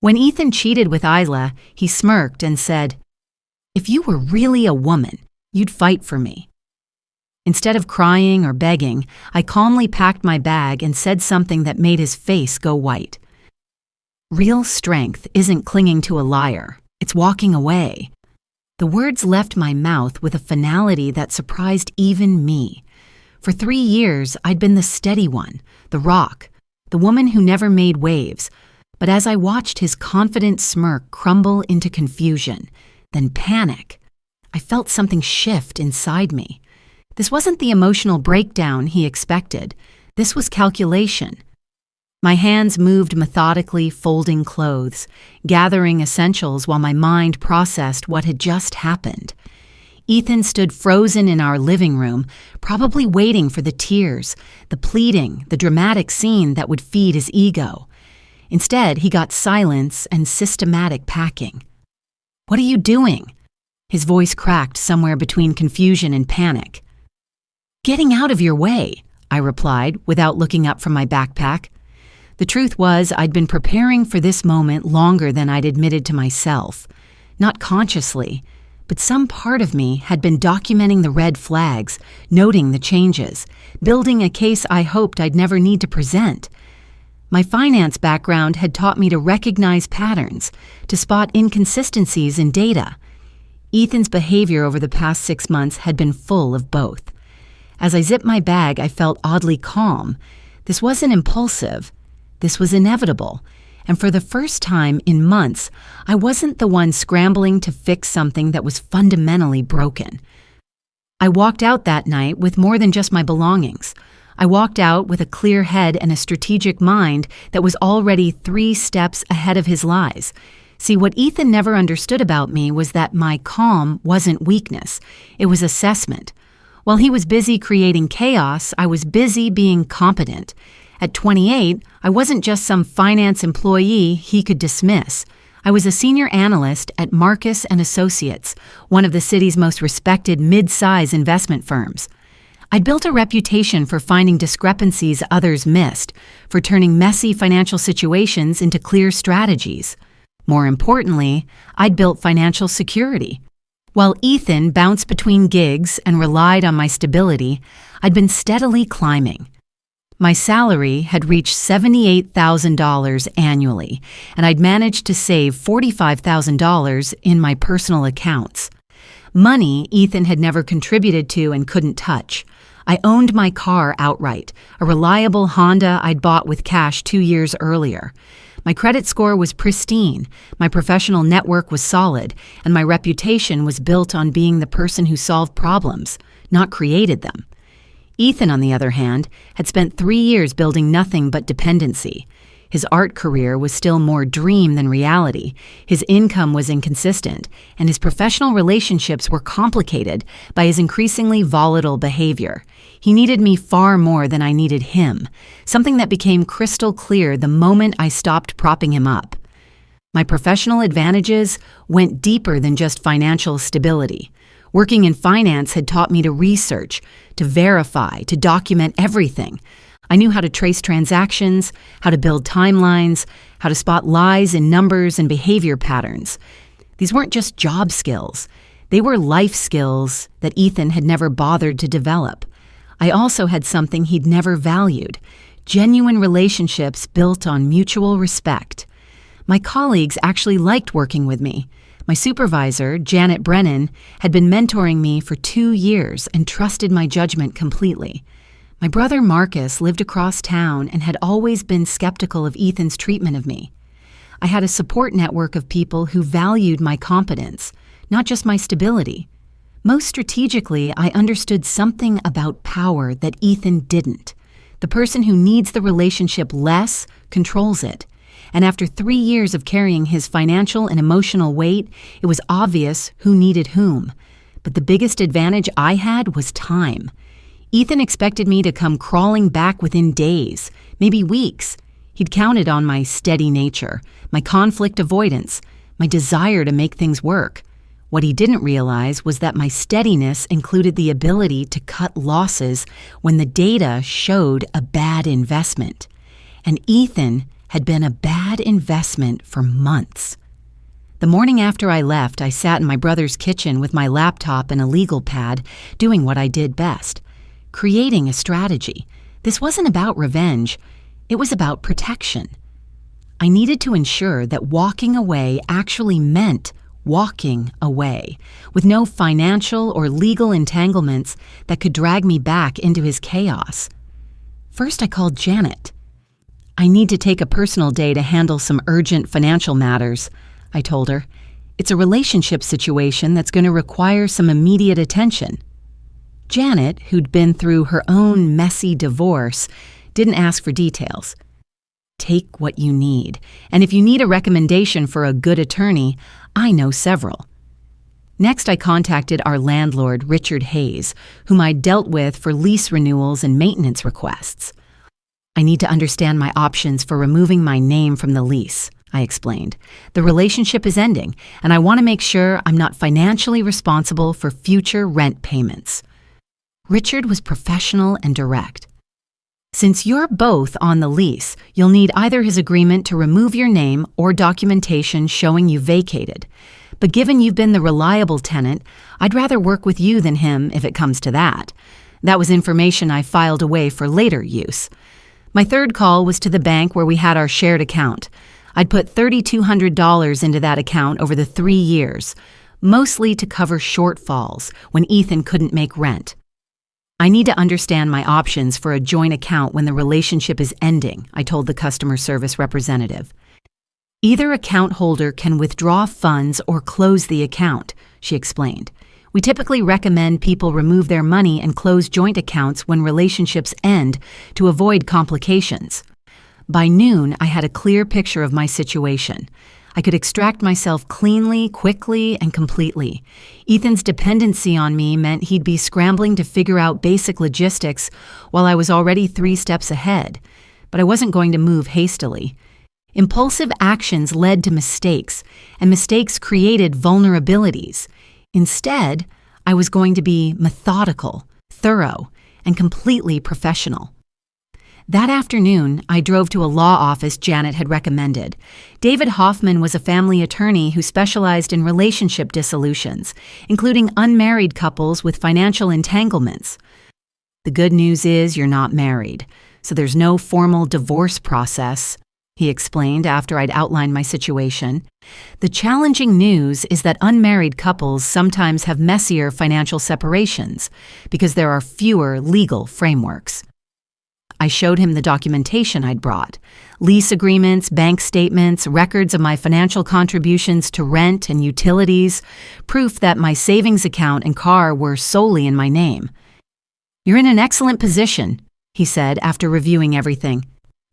When Ethan cheated with Isla, he smirked and said, "If you were really a woman, you'd fight for me." Instead of crying or begging, I calmly packed my bag and said something that made his face go white. "Real strength isn't clinging to a liar, it's walking away." The words left my mouth with a finality that surprised even me. For 3 years, I'd been the steady one, the rock, the woman who never made waves. But as I watched his confident smirk crumble into confusion, then panic, I felt something shift inside me. This wasn't the emotional breakdown he expected. This was calculation. My hands moved methodically, folding clothes, gathering essentials while my mind processed what had just happened. Ethan stood frozen in our living room, probably waiting for the tears, the pleading, the dramatic scene that would feed his ego. Instead, he got silence and systematic packing. "What are you doing?" His voice cracked somewhere between confusion and panic. "Getting out of your way," I replied without looking up from my backpack. The truth was, I'd been preparing for this moment longer than I'd admitted to myself. Not consciously, but some part of me had been documenting the red flags, noting the changes, building a case I hoped I'd never need to present. My finance background had taught me to recognize patterns, to spot inconsistencies in data. Ethan's behavior over the past 6 months had been full of both. As I zipped my bag, I felt oddly calm. This wasn't impulsive. This was inevitable. And for the first time in months, I wasn't the one scrambling to fix something that was fundamentally broken. I walked out that night with more than just my belongings. I walked out with a clear head and a strategic mind that was already 3 steps ahead of his lies. See, what Ethan never understood about me was that my calm wasn't weakness. It was assessment. While he was busy creating chaos, I was busy being competent. At 28, I wasn't just some finance employee he could dismiss. I was a senior analyst at Marcus & Associates, one of the city's most respected mid-size investment firms. I'd built a reputation for finding discrepancies others missed, for turning messy financial situations into clear strategies. More importantly, I'd built financial security. While Ethan bounced between gigs and relied on my stability, I'd been steadily climbing. My salary had reached $78,000 annually, and I'd managed to save $45,000 in my personal accounts. Money Ethan had never contributed to and couldn't touch. I owned my car outright, a reliable Honda I'd bought with cash 2 years earlier. My credit score was pristine, my professional network was solid, and my reputation was built on being the person who solved problems, not created them. Ethan, on the other hand, had spent 3 years building nothing but dependency. His art career was still more dream than reality, his income was inconsistent, and his professional relationships were complicated by his increasingly volatile behavior. He needed me far more than I needed him, something that became crystal clear the moment I stopped propping him up. My professional advantages went deeper than just financial stability. Working in finance had taught me to research, to verify, to document everything. I knew how to trace transactions, how to build timelines, how to spot lies in numbers and behavior patterns. These weren't just job skills. They were life skills that Ethan had never bothered to develop. I also had something he'd never valued: genuine relationships built on mutual respect. My colleagues actually liked working with me. My supervisor, Janet Brennan, had been mentoring me for 2 years and trusted my judgment completely. My brother Marcus lived across town and had always been skeptical of Ethan's treatment of me. I had a support network of people who valued my competence, not just my stability. Most strategically, I understood something about power that Ethan didn't. The person who needs the relationship less controls it. And after 3 years of carrying his financial and emotional weight, it was obvious who needed whom. But the biggest advantage I had was time. Ethan expected me to come crawling back within days, maybe weeks. He'd counted on my steady nature, my conflict avoidance, my desire to make things work. What he didn't realize was that my steadiness included the ability to cut losses when the data showed a bad investment. And Ethan had been a bad investment for months. The morning after I left, I sat in my brother's kitchen with my laptop and a legal pad, doing what I did best, creating a strategy. This wasn't about revenge, it was about protection. I needed to ensure that walking away actually meant walking away, with no financial or legal entanglements that could drag me back into his chaos. First, I called Janet. "I need to take a personal day to handle some urgent financial matters," I told her. "It's a relationship situation that's going to require some immediate attention." Janet, who'd been through her own messy divorce, didn't ask for details. "Take what you need, and if you need a recommendation for a good attorney, I know several." Next, I contacted our landlord, Richard Hayes, whom I'd dealt with for lease renewals and maintenance requests. "I need to understand my options for removing my name from the lease," I explained. "The relationship is ending, and I want to make sure I'm not financially responsible for future rent payments." Richard was professional and direct. "Since you're both on the lease, you'll need either his agreement to remove your name or documentation showing you vacated. But given you've been the reliable tenant, I'd rather work with you than him if it comes to that." That was information I filed away for later use. My third call was to the bank where we had our shared account. I'd put $3,200 into that account over the 3 years, mostly to cover shortfalls when Ethan couldn't make rent. "I need to understand my options for a joint account when the relationship is ending," I told the customer service representative. "Either account holder can withdraw funds or close the account," she explained. "We typically recommend people remove their money and close joint accounts when relationships end to avoid complications." By noon, I had a clear picture of my situation. I could extract myself cleanly, quickly, and completely. Ethan's dependency on me meant he'd be scrambling to figure out basic logistics while I was already 3 steps ahead. But I wasn't going to move hastily. Impulsive actions led to mistakes, and mistakes created vulnerabilities. Instead, I was going to be methodical, thorough, and completely professional. That afternoon, I drove to a law office Janet had recommended. David Hoffman was a family attorney who specialized in relationship dissolutions, including unmarried couples with financial entanglements. "The good news is you're not married, so there's no formal divorce process," he explained after I'd outlined my situation. "The challenging news is that unmarried couples sometimes have messier financial separations because there are fewer legal frameworks." I showed him the documentation I'd brought: lease agreements, bank statements, records of my financial contributions to rent and utilities, proof that my savings account and car were solely in my name. "You're in an excellent position," he said after reviewing everything.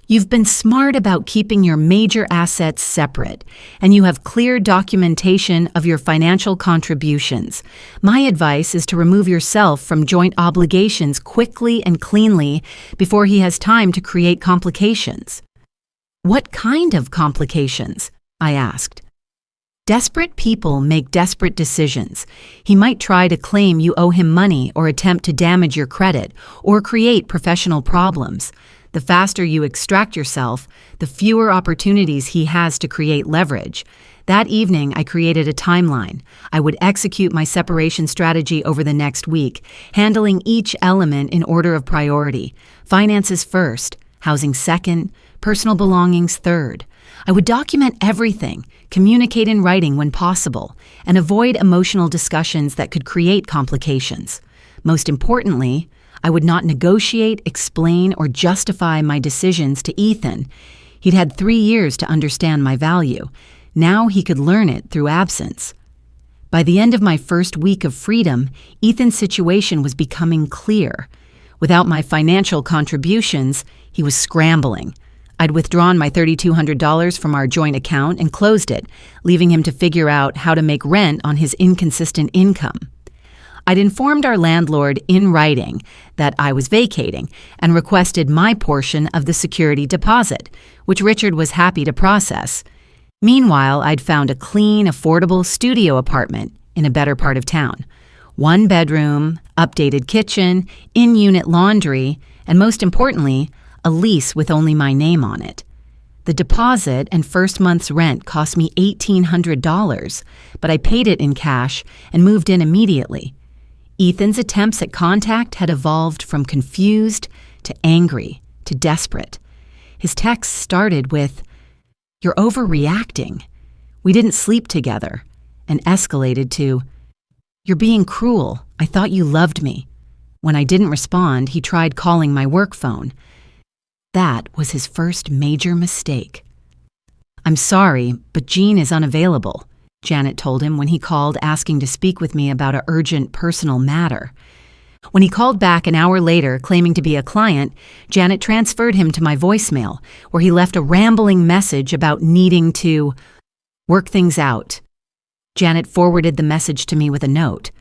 "You've been smart about keeping your major assets separate, and you have clear documentation of your financial contributions. My advice is to remove yourself from joint obligations quickly and cleanly before he has time to create complications." "What kind of complications?" I asked. "Desperate people make desperate decisions. He might try to claim you owe him money or attempt to damage your credit or create professional problems. The faster you extract yourself, the fewer opportunities he has to create leverage." That evening, I created a timeline. I would execute my separation strategy over the next week, handling each element in order of priority. Finances first, housing second, personal belongings third. I would document everything, communicate in writing when possible, and avoid emotional discussions that could create complications. Most importantly, I would not negotiate, explain, or justify my decisions to Ethan. He'd had 3 years to understand my value. Now he could learn it through absence. By the end of my first week of freedom, Ethan's situation was becoming clear. Without my financial contributions, he was scrambling. I'd withdrawn my $3,200 from our joint account and closed it, leaving him to figure out how to make rent on his inconsistent income. I'd informed our landlord in writing that I was vacating and requested my portion of the security deposit, which Richard was happy to process. Meanwhile, I'd found a clean, affordable studio apartment in a better part of town. 1 bedroom, updated kitchen, in-unit laundry, and most importantly, a lease with only my name on it. The deposit and first month's rent cost me $1,800, but I paid it in cash and moved in immediately. Ethan's attempts at contact had evolved from confused to angry to desperate. His texts started with, "You're overreacting. We didn't sleep together," and escalated to, "You're being cruel. I thought you loved me." When I didn't respond, he tried calling my work phone. That was his first major mistake. "I'm sorry, but Jean is unavailable," Janet told him when he called asking to speak with me about an urgent personal matter. When he called back an hour later claiming to be a client, Janet transferred him to my voicemail, where he left a rambling message about needing to work things out. Janet forwarded the message to me with a note.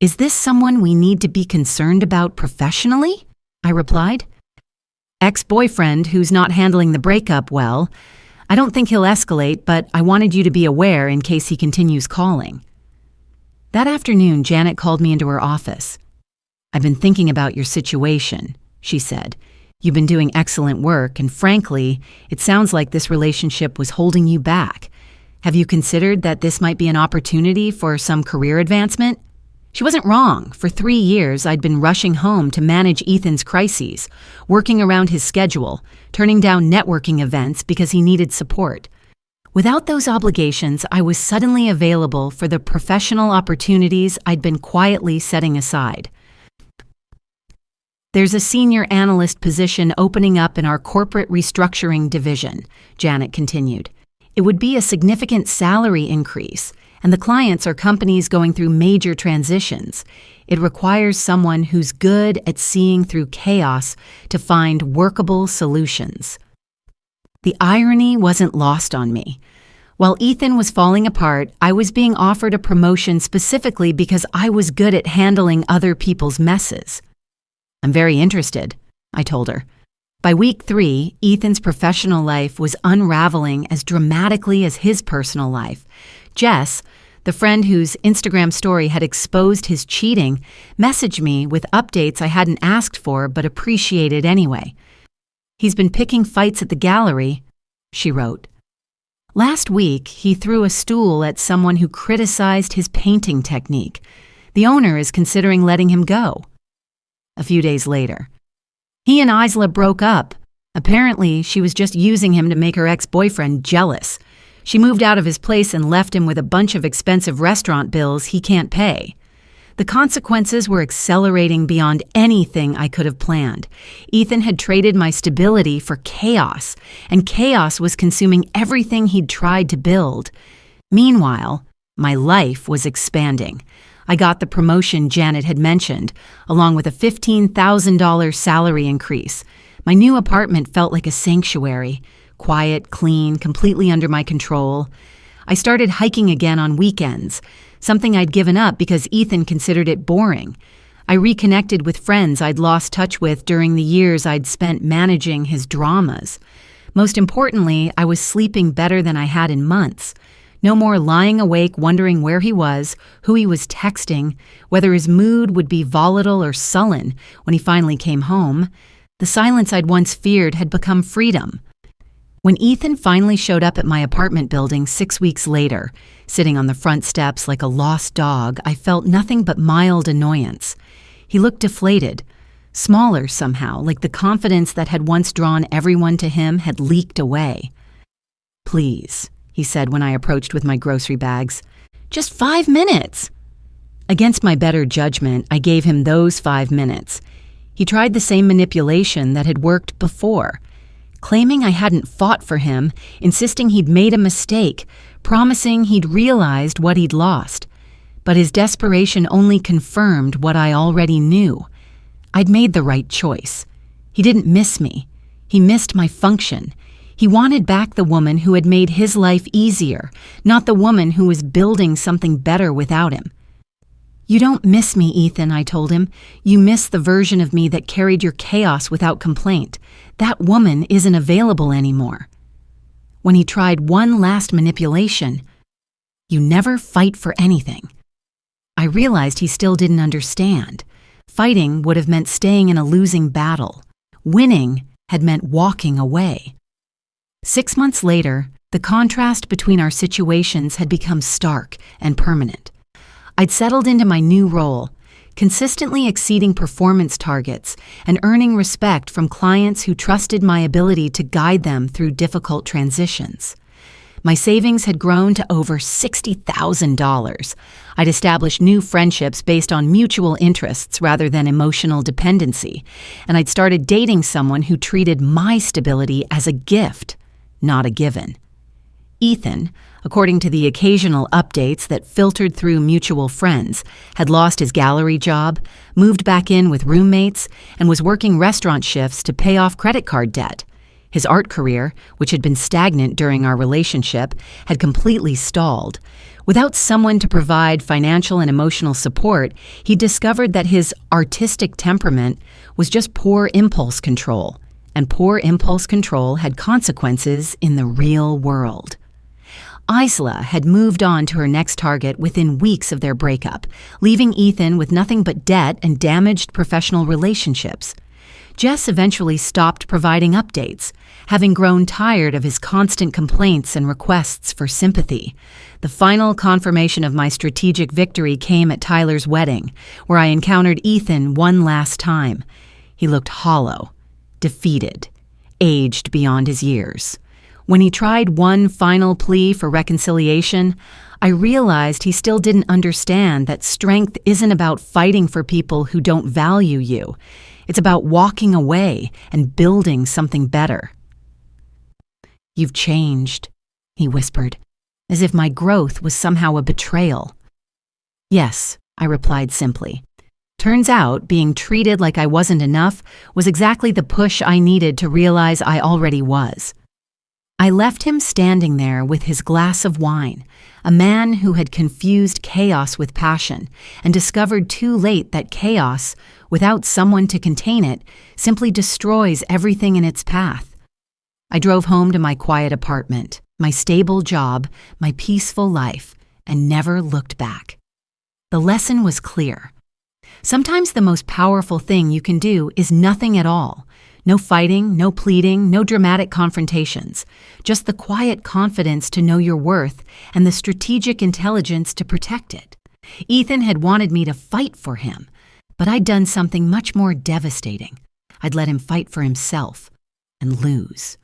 "Is this someone we need to be concerned about professionally?" I replied. "Ex-boyfriend who's not handling the breakup well. I don't think he'll escalate, but I wanted you to be aware in case he continues calling." That afternoon, Janet called me into her office. "I've been thinking about your situation," she said. "You've been doing excellent work, and frankly, it sounds like this relationship was holding you back. Have you considered that this might be an opportunity for some career advancement?" She wasn't wrong. For 3 years, I'd been rushing home to manage Ethan's crises, working around his schedule, turning down networking events because he needed support. Without those obligations, I was suddenly available for the professional opportunities I'd been quietly setting aside. "There's a senior analyst position opening up in our corporate restructuring division," Janet continued. "It would be a significant salary increase, and the clients are companies going through major transitions. It requires someone who's good at seeing through chaos to find workable solutions." The irony wasn't lost on me. While Ethan was falling apart, I was being offered a promotion specifically because I was good at handling other people's messes. "I'm very interested," I told her. By week 3, Ethan's professional life was unraveling as dramatically as his personal life. Jess, the friend whose Instagram story had exposed his cheating, messaged me with updates I hadn't asked for but appreciated anyway. "He's been picking fights at the gallery," she wrote. "Last week, he threw a stool at someone who criticized his painting technique. The owner is considering letting him go." A few days later, "He and Isla broke up. Apparently, she was just using him to make her ex-boyfriend jealous. She moved out of his place and left him with a bunch of expensive restaurant bills he can't pay. The consequences were accelerating beyond anything I could have planned. Ethan had traded my stability for chaos, and chaos was consuming everything he'd tried to build. Meanwhile, my life was expanding. I got the promotion Janet had mentioned, along with a $15,000 salary increase. My new apartment felt like a sanctuary. Quiet, clean, completely under my control. I started hiking again on weekends, something I'd given up because Ethan considered it boring. I reconnected with friends I'd lost touch with during the years I'd spent managing his dramas. Most importantly, I was sleeping better than I had in months. No more lying awake wondering where he was, who he was texting, whether his mood would be volatile or sullen when he finally came home. The silence I'd once feared had become freedom. When Ethan finally showed up at my apartment building 6 weeks later, sitting on the front steps like a lost dog, I felt nothing but mild annoyance. He looked deflated, smaller somehow, like the confidence that had once drawn everyone to him had leaked away. "Please," he said when I approached with my grocery bags. "Just 5 minutes." Against my better judgment, I gave him those 5 minutes. He tried the same manipulation that had worked before, claiming I hadn't fought for him, insisting he'd made a mistake, promising he'd realized what he'd lost. But his desperation only confirmed what I already knew. I'd made the right choice. He didn't miss me. He missed my function. He wanted back the woman who had made his life easier, not the woman who was building something better without him. "You don't miss me, Ethan," I told him. "You miss the version of me that carried your chaos without complaint. That woman isn't available anymore." When he tried one last manipulation, "You never fight for anything," I realized he still didn't understand. Fighting would have meant staying in a losing battle. Winning had meant walking away. 6 months later, the contrast between our situations had become stark and permanent. I'd settled into my new role, consistently exceeding performance targets and earning respect from clients who trusted my ability to guide them through difficult transitions. My savings had grown to over $60,000. I'd established new friendships based on mutual interests rather than emotional dependency, and I'd started dating someone who treated my stability as a gift, not a given. Ethan, according to the occasional updates that filtered through mutual friends, had lost his gallery job, moved back in with roommates, and was working restaurant shifts to pay off credit card debt. His art career, which had been stagnant during our relationship, had completely stalled. Without someone to provide financial and emotional support, he discovered that his artistic temperament was just poor impulse control, and poor impulse control had consequences in the real world. Isla had moved on to her next target within weeks of their breakup, leaving Ethan with nothing but debt and damaged professional relationships. Jess eventually stopped providing updates, having grown tired of his constant complaints and requests for sympathy. The final confirmation of my strategic victory came at Tyler's wedding, where I encountered Ethan one last time. He looked hollow, defeated, aged beyond his years. When he tried one final plea for reconciliation, I realized he still didn't understand that strength isn't about fighting for people who don't value you. It's about walking away and building something better. "You've changed," he whispered, as if my growth was somehow a betrayal. "Yes," I replied simply. Turns out, being treated like I wasn't enough was exactly the push I needed to realize I already was. I left him standing there with his glass of wine, a man who had confused chaos with passion and discovered too late that chaos, without someone to contain it, simply destroys everything in its path. I drove home to my quiet apartment, my stable job, my peaceful life, and never looked back. The lesson was clear. Sometimes the most powerful thing you can do is nothing at all. No fighting, no pleading, no dramatic confrontations. Just the quiet confidence to know your worth and the strategic intelligence to protect it. Ethan had wanted me to fight for him, but I'd done something much more devastating. I'd let him fight for himself and lose.